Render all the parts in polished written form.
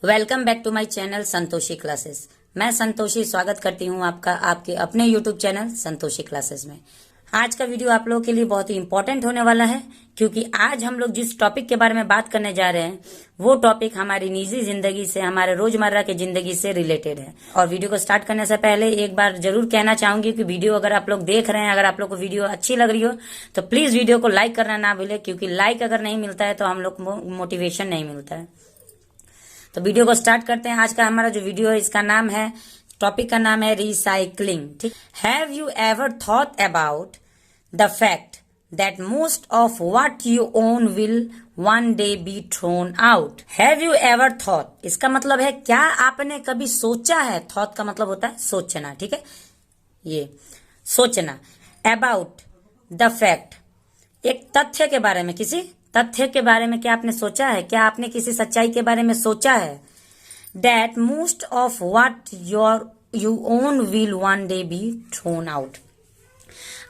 Welcome back to my channel Santoshi classes. मैं संतोषी स्वागत करती हूं आपका आपके अपने यूट्यूब चैनल संतोषी क्लासेस में। आज का वीडियो आप लोगों के लिए बहुत ही इंपॉर्टेंट होने वाला है, क्योंकि आज हम लोग जिस टॉपिक के बारे में बात करने जा रहे हैं वो टॉपिक हमारी निजी जिंदगी से, हमारे रोजमर्रा की जिंदगी से रिलेटेड है। और वीडियो को स्टार्ट करने से पहले एक बार जरूर कहना चाहूंगी कि वीडियो अगर आप लोग देख रहे हैं, अगर आप लोग को वीडियो अच्छी लग रही हो तो प्लीज वीडियो को लाइक करना ना भूले, क्योंकि लाइक अगर नहीं मिलता है तो हम लोग को मोटिवेशन नहीं मिलता है। तो वीडियो को स्टार्ट करते हैं। आज का हमारा जो वीडियो है इसका नाम है, टॉपिक का नाम है रिसाइकलिंग। ठीक, have you ever thought about the fact that most of what you own will one day be thrown out. Have you ever thought, इसका मतलब है क्या आपने कभी सोचा है। थॉट का मतलब होता है सोचना, ठीक है, ये सोचना। अबाउट द फैक्ट, एक तथ्य के बारे में, किसी तथ्य के बारे में क्या आपने सोचा है, क्या आपने किसी सच्चाई के बारे में सोचा है। That most of what you own will one day be thrown out.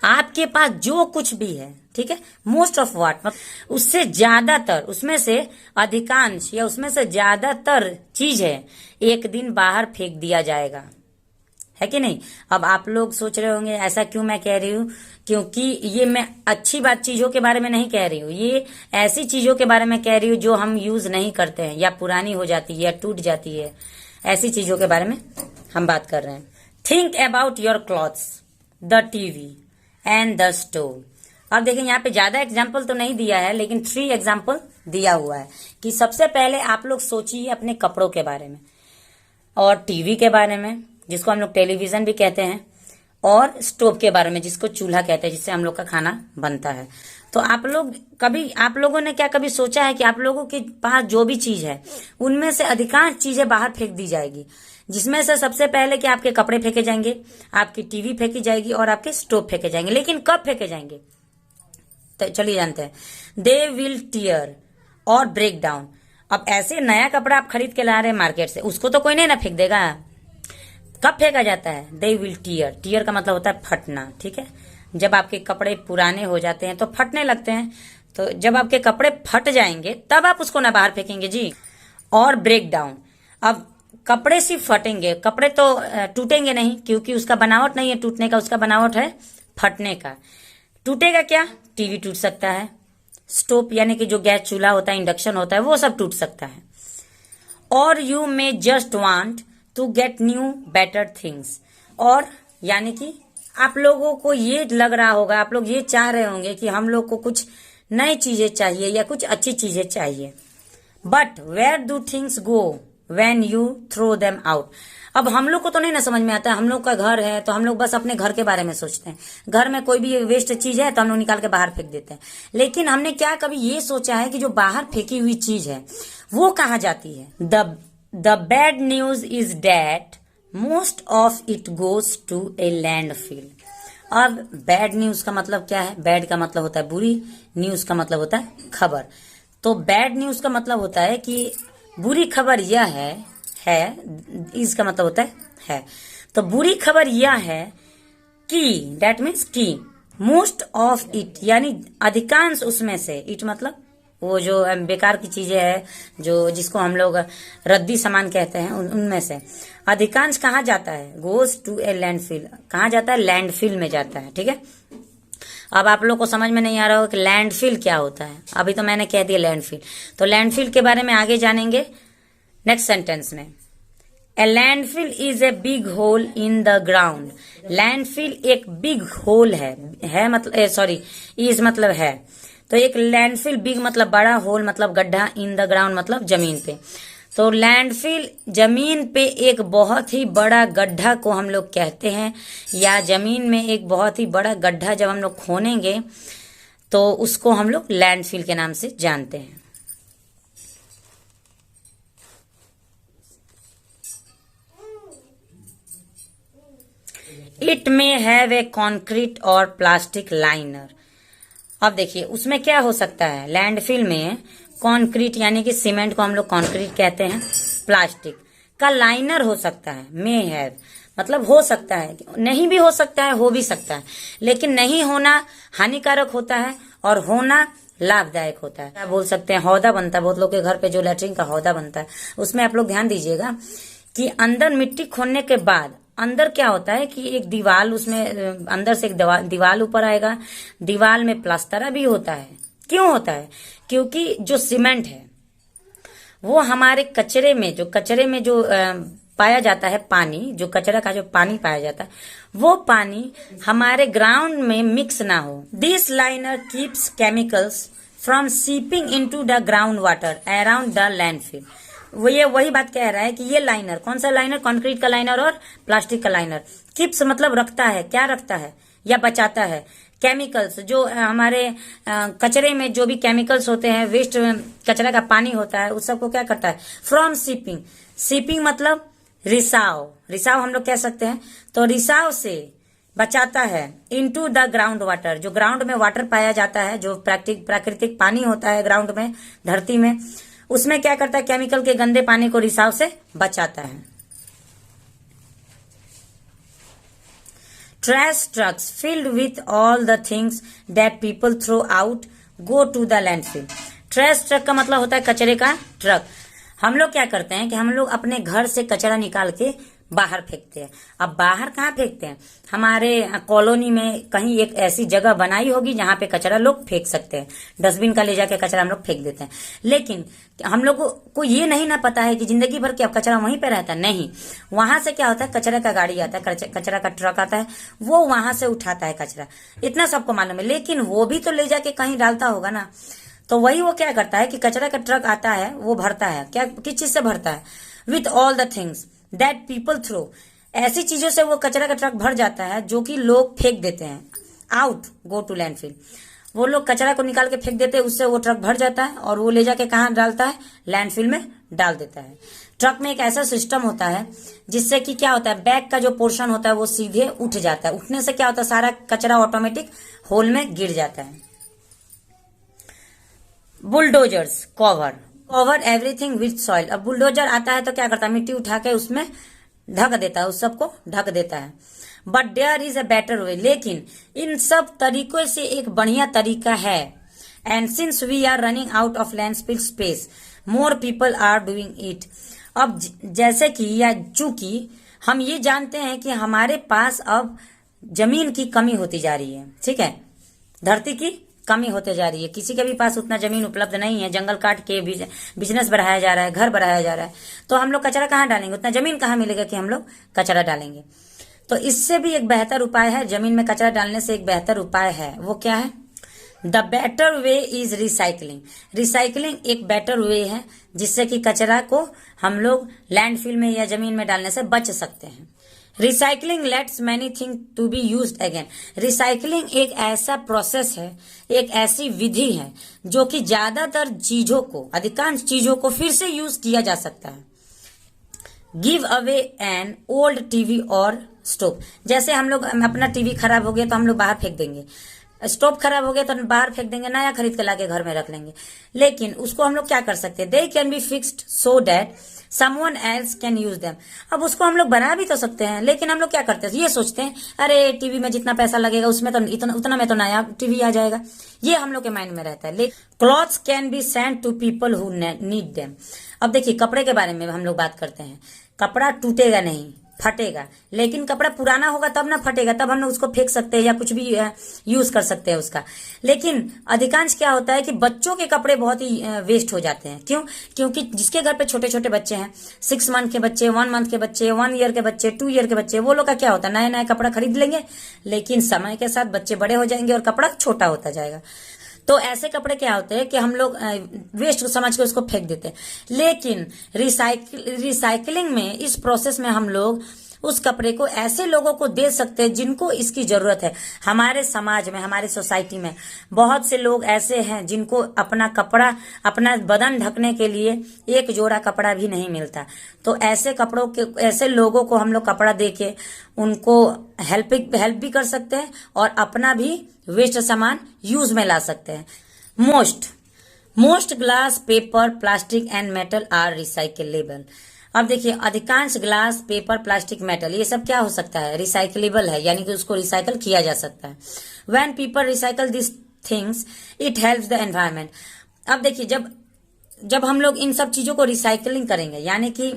आपके पास जो कुछ भी है, ठीक है, मोस्ट ऑफ व्हाट मतलब उससे ज्यादातर, उसमें से अधिकांश या उसमें से ज्यादातर चीज है एक दिन बाहर फेंक दिया जाएगा, है कि नहीं। अब आप लोग सोच रहे होंगे ऐसा क्यों मैं कह रही हूँ, क्योंकि ये मैं अच्छी बात चीजों के बारे में नहीं कह रही हूँ, ये ऐसी चीजों के बारे में कह रही हूँ जो हम यूज नहीं करते हैं या पुरानी हो जाती है या टूट जाती है, ऐसी चीजों के बारे में हम बात कर रहे हैं। Think about your clothes, the TV and the stove. अब देखिए यहाँ पे ज्यादा एग्जाम्पल तो नहीं दिया है, लेकिन 3 एग्जाम्पल दिया हुआ है कि सबसे पहले आप लोग सोचिए अपने कपड़ों के बारे में, और टीवी के बारे में जिसको हम लोग टेलीविजन भी कहते हैं, और स्टोव के बारे में जिसको चूल्हा कहते हैं, जिससे हम लोग का खाना बनता है। तो आप लोगों ने क्या कभी सोचा है कि आप लोगों के पास जो भी चीज है उनमें से अधिकांश चीजें बाहर फेंक दी जाएगी, जिसमें से सबसे पहले कि आपके कपड़े फेंके जाएंगे, आपकी टीवी फेंकी जाएगी और आपके स्टोव फेंके जाएंगे। लेकिन कब फेंके जाएंगे तो चलिए जानते हैं। दे विल टियर और ब्रेक डाउन। अब ऐसे नया कपड़ा आप खरीद के ला रहे हैं मार्केट से, उसको तो कोई नहीं ना फेंक देगा। कब फेंका जाता है, दे विल टियर। टियर का मतलब होता है फटना, ठीक है। जब आपके कपड़े पुराने हो जाते हैं तो फटने लगते हैं, तो जब आपके कपड़े फट जाएंगे तब आप उसको ना बाहर फेंकेंगे जी। और ब्रेक डाउन, अब कपड़े सिर्फ फटेंगे, कपड़े तो टूटेंगे नहीं, क्योंकि उसका बनावट नहीं है टूटने का, उसका बनावट है फटने का। टूटेगा क्या, टीवी टूट सकता है, स्टोव यानी कि जो गैस चूल्हा होता है, इंडक्शन होता है, वो सब टूट सकता है। और you may just want to get new better things. और यानी कि आप लोगों को ये लग रहा होगा, आप लोग ये चाह रहे होंगे कि हम लोग को कुछ नई चीजें चाहिए या कुछ अच्छी चीजें चाहिए। But where do things go when you throw them out. अब हम लोग को तो नहीं ना समझ में आता है, हम लोग का घर है तो हम लोग बस अपने घर के बारे में सोचते हैं। घर में कोई भी वेस्ट चीज है तो हम लोग निकाल के बाहर फेंक देते हैं। लेकिन हमने क्या कभी ये सोचा है कि जो बाहर फेंकी हुई चीज है वो कहाँ जाती है। The bad news is that most of it goes to a landfill। अब बैड न्यूज का मतलब क्या है, बैड का मतलब होता है बुरी, न्यूज का मतलब होता है खबर। तो बैड न्यूज का मतलब होता है कि बुरी खबर यह है, इसका मतलब होता है। तो बुरी खबर यह है कि दैट मीन्स कि मोस्ट ऑफ इट यानी अधिकांश उसमें से, इट मतलब वो जो बेकार की चीजें है, जो जिसको हम लोग रद्दी सामान कहते हैं, उनमें से अधिकांश कहाँ जाता है, गोज टू ए लैंडफिल। कहाँ जाता है, लैंडफिल में जाता है, ठीक है। अब आप लोग को समझ में नहीं आ रहा हो कि लैंडफिल क्या होता है, अभी तो मैंने कह दिया लैंडफिल। तो लैंडफिल के बारे में आगे जानेंगे नेक्स्ट सेंटेंस में। A landfill is a big hole in the ground. Landfill एक बिग होल है मतलब सॉरी, इज मतलब है। तो एक लैंडफिल, बिग मतलब बड़ा, होल मतलब गड्ढा, इन द ग्राउंड मतलब जमीन पे। तो लैंडफिल जमीन पे एक बहुत ही बड़ा गड्ढा को हम लोग कहते हैं, या जमीन में एक बहुत ही बड़ा गड्ढा जब हम लोग खोनेंगे तो उसको हम लोग लैंडफिल के नाम से जानते हैं। It may have a concrete और प्लास्टिक लाइनर। अब देखिए उसमें क्या हो सकता है, लैंडफिल में कंक्रीट यानी कि सीमेंट को हम लोग कंक्रीट कहते हैं, प्लास्टिक का लाइनर हो सकता है। मे हैव मतलब हो सकता है, नहीं भी हो सकता है, हो भी सकता है। लेकिन नहीं होना हानिकारक होता है और होना लाभदायक होता है। क्या बोल सकते हैं, हौदा बनता है, बहुत लोग के घर पे जो लैट्रिन का हौदा बनता है उसमें आप लोग ध्यान दीजिएगा कि अंदर मिट्टी खोदने के बाद अंदर क्या होता है कि एक दीवार, उसमें अंदर से एक दीवार ऊपर आएगा, दीवार में प्लास्टरा भी होता है। क्यों होता है? क्योंकि जो सीमेंट है वो हमारे कचरे में जो पाया जाता है पानी, जो कचरा का जो पानी पाया जाता है वो पानी हमारे ग्राउंड में मिक्स ना हो। This liner keeps chemicals from seeping into the ground water around the landfill. वो ये वही बात कह रहा है कि ये लाइनर, कौन सा लाइनर? कंक्रीट का लाइनर और प्लास्टिक का लाइनर। कीप्स मतलब रखता है, क्या रखता है या बचाता है? केमिकल्स, जो हमारे कचरे में जो भी केमिकल्स होते हैं, वेस्ट कचरा का पानी होता है, उस सबको क्या करता है? From seeping. सीपिंग मतलब रिसाव हम लोग कह सकते हैं। तो रिसाव से बचाता है इनटू द ग्राउंड वाटर, जो ग्राउंड में वाटर पाया जाता है, जो प्राकृतिक पानी होता है ग्राउंड में, धरती में, उसमें क्या करता है? केमिकल के गंदे पानी को रिसाव से बचाता है। Trash trucks filled with all the things that people throw out go to the landfill. Trash truck का मतलब होता है कचरे का ट्रक। हम लोग क्या करते हैं कि हम लोग अपने घर से कचरा निकाल के बाहर फेंकते हैं। अब बाहर कहाँ फेंकते हैं? हमारे कॉलोनी में कहीं एक ऐसी जगह बनाई होगी जहां पे कचरा लोग फेंक सकते हैं। डस्टबिन का ले जाके कचरा हम लोग फेंक देते हैं। लेकिन हम लोग को ये नहीं ना पता है कि जिंदगी भर क्या कचरा वहीं पे रहता है। नहीं, वहां से क्या होता है, कचरा का गाड़ी आता है, कचरा का ट्रक आता है, वो वहां से उठाता है कचरा। इतना सबको मालूम है, लेकिन वो भी तो ले जाके कहीं डालता होगा ना। तो वही वो क्या करता है कि कचरा का ट्रक आता है, वो भरता है, क्या किस चीज से भरता है? With all the things that people throw. ऐसी चीजों से वो कचरा का ट्रक भर जाता है जो कि लोग फेंक देते हैं। आउट गो टू लैंडफिल, वो लोग कचरा को निकाल के फेंक देते हैं, उससे वो ट्रक भर जाता है और वो ले जाके कहाँ डालता है? लैंडफिल में डाल देता है। ट्रक में एक ऐसा सिस्टम होता है जिससे कि क्या होता है, बैक का जो पोर्शन होता है वो सीधे उठ जाता है। उठने से क्या होता है, सारा कचरा ऑटोमेटिक होल में गिर जाता है। Bulldozers cover everything with soil. अब बुलडोजर आता है तो क्या करता है, मिट्टी उठा के उसमें ढक देता है, उस सबको ढक देता है। But there is a better way, लेकिन इन सब तरीकों से एक बढ़िया तरीका है। And since we are running out of landfill space more people are doing it. अब जैसे कि या चूंकि हम ये जानते हैं कि हमारे पास अब जमीन की कमी होती जा रही है, ठीक है, धरती की कमी होते जा रही है, किसी के भी पास उतना जमीन उपलब्ध नहीं है, जंगल काट के बिजनेस बढ़ाया जा रहा है, घर बढ़ाया जा रहा है, तो हम लोग कचरा कहाँ डालेंगे? उतना जमीन कहाँ मिलेगा कि हम लोग कचरा डालेंगे? तो इससे भी एक बेहतर उपाय है, जमीन में कचरा डालने से एक बेहतर उपाय है। वो क्या है? The better way is recycling. Recycling एक बेटर वे है जिससे कि कचरा को हम लोग लैंडफिल में या जमीन में डालने से बच सकते हैं। Recycling lets many thing to be used again. Recycling एक ऐसा प्रोसेस है, एक ऐसी विधि है जो कि ज्यादातर चीजों को, अधिकांश चीजों को फिर से यूज किया जा सकता है। Give away an old TV और स्टोव। जैसे हम लोग अपना टीवी खराब हो गया तो हम लोग बाहर फेंक देंगे, स्टोव खराब हो गया तो बाहर फेंक देंगे, नया खरीद के लाके घर में रख लेंगे। लेकिन उसको हम लोग क्या कर सकते हैं? They can be fixed so that someone else can use them. अब उसको हम लोग बना भी तो सकते हैं, लेकिन हम लोग क्या करते हैं, ये सोचते हैं अरे टीवी में जितना पैसा लगेगा उसमें तो उतना में तो नया टीवी आ जाएगा। ये हम लोग के माइंड में रहता है। Clothes can be send to people who need them. अब देखिए, कपड़े के बारे में हम लोग बात करते हैं। कपड़ा टूटेगा नहीं, फटेगा, लेकिन कपड़ा पुराना होगा तब ना फटेगा, तब हम लोग उसको फेंक सकते हैं या कुछ भी यूज कर सकते हैं उसका। लेकिन अधिकांश क्या होता है कि बच्चों के कपड़े बहुत ही वेस्ट हो जाते हैं। क्यों? क्योंकि जिसके घर पे छोटे छोटे बच्चे हैं, 6 मंथ के बच्चे, 1 मंथ के बच्चे, 1 ईयर के बच्चे, 2 ईयर के बच्चे, वो लोग का क्या होता है, नया नया कपड़ा खरीद लेंगे, लेकिन समय के साथ बच्चे बड़े हो जाएंगे और कपड़ा छोटा होता जाएगा। तो ऐसे कपड़े क्या होते हैं कि हम लोग वेस्ट समझ के उसको फेंक देते हैं। लेकिन रिसाइकलिंग में, इस प्रोसेस में हम लोग उस कपड़े को ऐसे लोगों को दे सकते हैं जिनको इसकी जरूरत है। हमारे समाज में, हमारे सोसाइटी में बहुत से लोग ऐसे हैं जिनको अपना कपड़ा, अपना बदन ढकने के लिए एक जोड़ा कपड़ा भी नहीं मिलता। तो ऐसे कपड़ों के, ऐसे लोगों को हम लोग कपड़ा दे के उनको हेल्प भी कर सकते हैं और अपना भी वेस्ट सामान यूज में ला सकते हैं। Most glass, paper, plastic and metal are recyclable. अब देखिए, अधिकांश ग्लास, पेपर, प्लास्टिक, मेटल, ये सब क्या हो सकता है? रिसाइकलेबल है, यानी कि उसको रिसाइकल किया जा सकता है। When people recycle this things it helps the environment. अब देखिए, जब हम लोग इन सब चीजों को रिसाइकलिंग करेंगे, यानी कि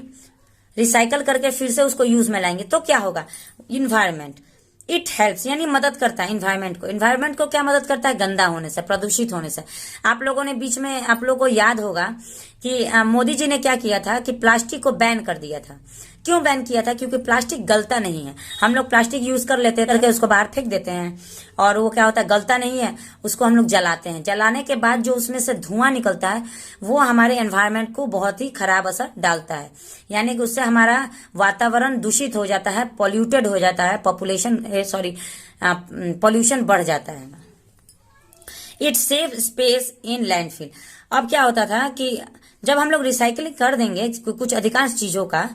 रिसाइकल करके फिर से उसको यूज में लाएंगे, तो क्या होगा? इन्वायरमेंट इट हेल्प्स यानी मदद करता है इन्वायरमेंट को क्या मदद करता है? गंदा होने से, प्रदूषित होने से। आप लोगों ने बीच में, आप लोगों को याद होगा कि मोदी जी ने क्या किया था कि प्लास्टिक को बैन कर दिया था। क्यों बैन किया था? क्योंकि प्लास्टिक गलता नहीं है। हम लोग प्लास्टिक यूज कर लेते हैं, करके उसको बाहर फेंक देते हैं, और वो क्या होता है, गलता नहीं है, उसको हम लोग जलाते हैं। जलाने के बाद जो उसमें से धुआं निकलता है वो हमारे एनवायरमेंट को बहुत ही खराब असर डालता है, यानी कि उससे हमारा वातावरण दूषित हो जाता है, पॉल्यूटेड हो जाता है, पॉल्यूशन बढ़ जाता है। It save space in landfill. अब क्या होता था कि जब हम लोग रिसाइकलिंग कर देंगे कुछ अधिकांश चीजों का,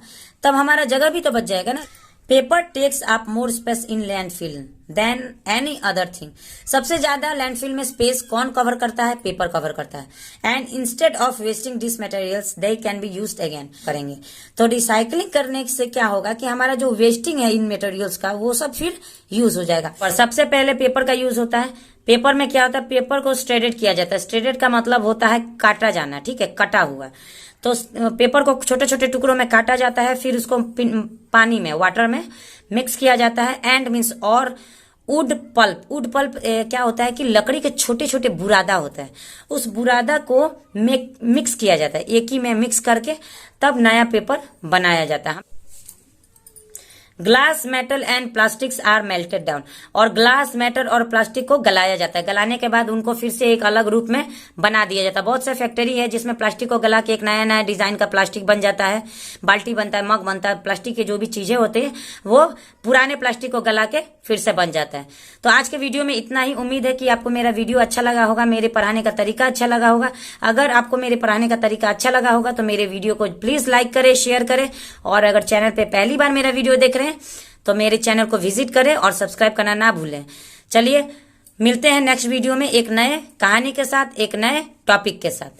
तब हमारा जगह भी तो बच जाएगा ना। Paper takes up more space in landfill than any other thing. सबसे ज्यादा लैंडफिल में स्पेस कौन कवर करता है? पेपर कवर करता है। And instead of wasting this materials they can be used again करेंगे। तो रिसाइकलिंग करने से क्या होगा कि हमारा जो वेस्टिंग है इन मटेरियल्स का, वो सब फिर यूज हो जाएगा। और सबसे पहले पेपर का यूज होता है। पेपर में क्या होता है? पेपर को स्ट्रेडेड किया जाता है। स्ट्रेडेड का मतलब होता है काटा जाना, ठीक है, कटा हुआ। तो पेपर को छोटे छोटे टुकड़ों में काटा जाता है, फिर उसको पानी में, वाटर में मिक्स किया जाता है। एंड मीन्स और वुड पल्प क्या होता है कि लकड़ी के छोटे छोटे बुरादा होता है, उस बुरादा को मिक्स किया जाता है, एक ही में मिक्स करके तब नया पेपर बनाया जाता है। Glass, metal and plastics are melted down. और ग्लास, मेटल और प्लास्टिक को गलाया जाता है। गलाने के बाद उनको फिर से एक अलग रूप में बना दिया जाता है। बहुत से फैक्ट्री है जिसमें प्लास्टिक को गला के एक नया नया डिजाइन का प्लास्टिक बन जाता है, बाल्टी बनता है, मग बनता है, प्लास्टिक की जो भी चीजें होती है वो पुराने प्लास्टिक को गला के फिर से बन जाता है। तो आज के वीडियो में इतना ही। उम्मीद है कि आपको मेरा वीडियो अच्छा लगा होगा, मेरे पढ़ाने का तरीका अच्छा लगा होगा। अगर आपको मेरे पढ़ाने का तरीका अच्छा लगा होगा तो मेरे वीडियो को प्लीज लाइक करें, शेयर करें, और अगर चैनल पे पहली बार मेरा वीडियो देख रहे हैं तो मेरे चैनल को विजिट करें और सब्सक्राइब करना ना भूलें। चलिए मिलते हैं नेक्स्ट वीडियो में एक नए कहानी के साथ, एक नए टॉपिक के साथ।